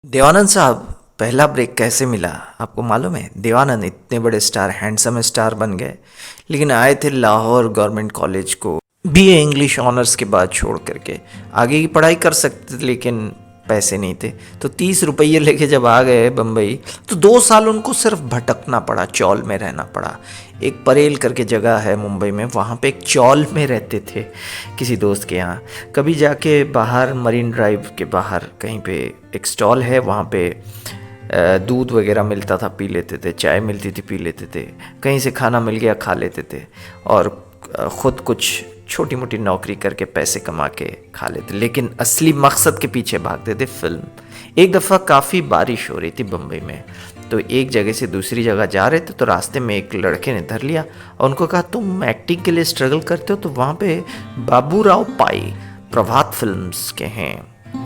देवानंद साहब, पहला ब्रेक कैसे मिला आपको मालूम है? देवानंद इतने बड़े स्टार, हैंडसम स्टार बन गए, लेकिन आए थे लाहौर गवर्नमेंट कॉलेज को बीए इंग्लिश ऑनर्स के बाद छोड़ करके। आगे की पढ़ाई कर सकते थे लेकिन पैसे नहीं थे, तो 30 रुपये लेके जब आ गए बम्बई तो 2 साल उनको सिर्फ भटकना पड़ा, चौल में रहना पड़ा। एक परेल करके जगह है मुंबई में, वहाँ पे एक चौल में रहते थे किसी दोस्त के यहाँ। कभी जाके बाहर मरीन ड्राइव के बाहर कहीं पे एक स्टॉल है, वहाँ पे दूध वगैरह मिलता था, पी लेते थे, चाय मिलती थी, पी लेते थे, कहीं से खाना मिल गया खा लेते थे, और ख़ुद कुछ छोटी मोटी नौकरी करके पैसे कमा के खा लेते, लेकिन असली मकसद के पीछे भागते थे फिल्म। एक दफ़ा काफ़ी बारिश हो रही थी बम्बई में, तो एक जगह से दूसरी जगह जा रहे थे, तो रास्ते में एक लड़के ने धर लिया और उनको कहा तुम एक्टिंग के लिए स्ट्रगल करते हो तो वहाँ पे बाबूराव पाई प्रभात फिल्म्स के हैं,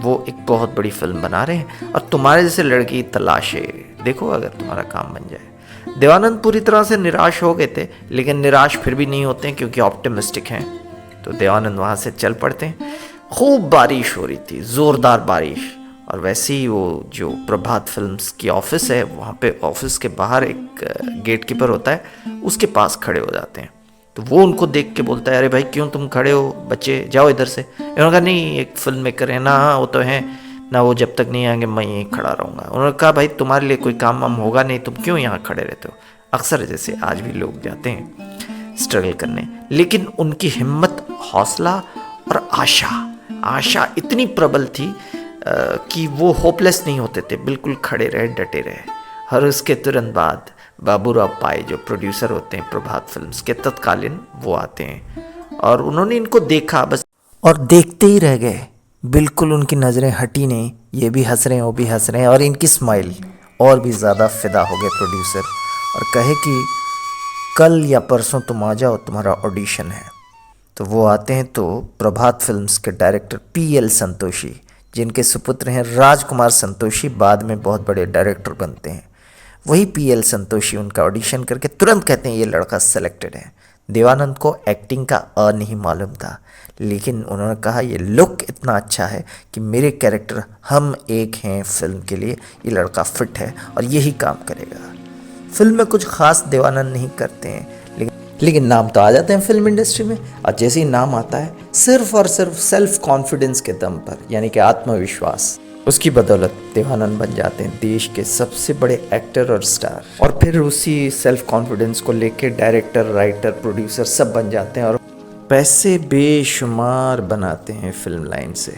वो एक बहुत बड़ी फिल्म बना रहे हैं और तुम्हारे जैसे लड़की की तलाश है, देखो अगर तुम्हारा काम बन जाए। देवानंद पूरी तरह से निराश हो गए थे, लेकिन निराश फिर भी नहीं होते हैं क्योंकि ऑप्टिमिस्टिक हैं। तो देवानंद वहाँ से चल पड़ते हैं। खूब बारिश हो रही थी, ज़ोरदार बारिश, और वैसे ही वो जो प्रभात फिल्म्स की ऑफिस है, वहाँ पे ऑफिस के बाहर एक गेट कीपर होता है, उसके पास खड़े हो जाते हैं। तो वो उनको देख के बोलता है, अरे भाई क्यों तुम खड़े हो, बच्चे जाओ इधर से। इन्होंने कहा नहीं, एक फिल्म मेकर है ना, वो तो है ना, वो जब तक नहीं आएंगे मैं यहीं खड़ा रहूँगा। उन्होंने कहा भाई तुम्हारे लिए कोई काम वाम होगा नहीं, तुम क्यों यहाँ खड़े रहते हो। अक्सर जैसे आज भी लोग जाते हैं स्ट्रगल करने, लेकिन उनकी हिम्मत, हौसला और आशा इतनी प्रबल थी कि वो होपलेस नहीं होते थे, बिल्कुल खड़े रहे, डटे रहे। और उसके तुरंत बाद बाबूराव पाई जो प्रोड्यूसर होते हैं प्रभात फिल्म्स के तत्कालीन, वो आते हैं और उन्होंने इनको देखा बस, और देखते ही रह गए। बिल्कुल उनकी नज़रें हटी नहीं, ये भी हंस रहे हैं वो भी हंस रहे हैं, और इनकी स्माइल और भी ज़्यादा फिदा हो गए प्रोड्यूसर, और कहे कि कल या परसों तुम आ जाओ, तुम्हारा ऑडिशन है। तो वो आते हैं, तो प्रभात फिल्म्स के डायरेक्टर पीएल संतोषी, जिनके सुपुत्र हैं राजकुमार संतोषी, बाद में बहुत बड़े डायरेक्टर बनते हैं, वही पीएल संतोषी उनका ऑडिशन करके तुरंत कहते हैं ये लड़का सेलेक्टेड है। देवानंद को एक्टिंग का नहीं मालूम था, लेकिन उन्होंने कहा ये लुक इतना अच्छा है कि मेरे कैरेक्टर हम एक हैं फिल्म के लिए, ये लड़का फिट है और यही काम करेगा। फिल्म में कुछ खास देवानंद नहीं करते हैं, लेकिन नाम तो आ जाते हैं फिल्म इंडस्ट्री में, और जैसे ही नाम आता है सिर्फ और सिर्फ सेल्फ कॉन्फिडेंस के दम पर, यानी कि आत्मविश्वास, उसकी बदौलत देवानंद बन जाते हैं देश के सबसे बड़े एक्टर और स्टार। और फिर उसी सेल्फ कॉन्फिडेंस को लेके डायरेक्टर, राइटर, प्रोड्यूसर सब बन जाते हैं और पैसे बेशुमार बनाते हैं फिल्म लाइन से।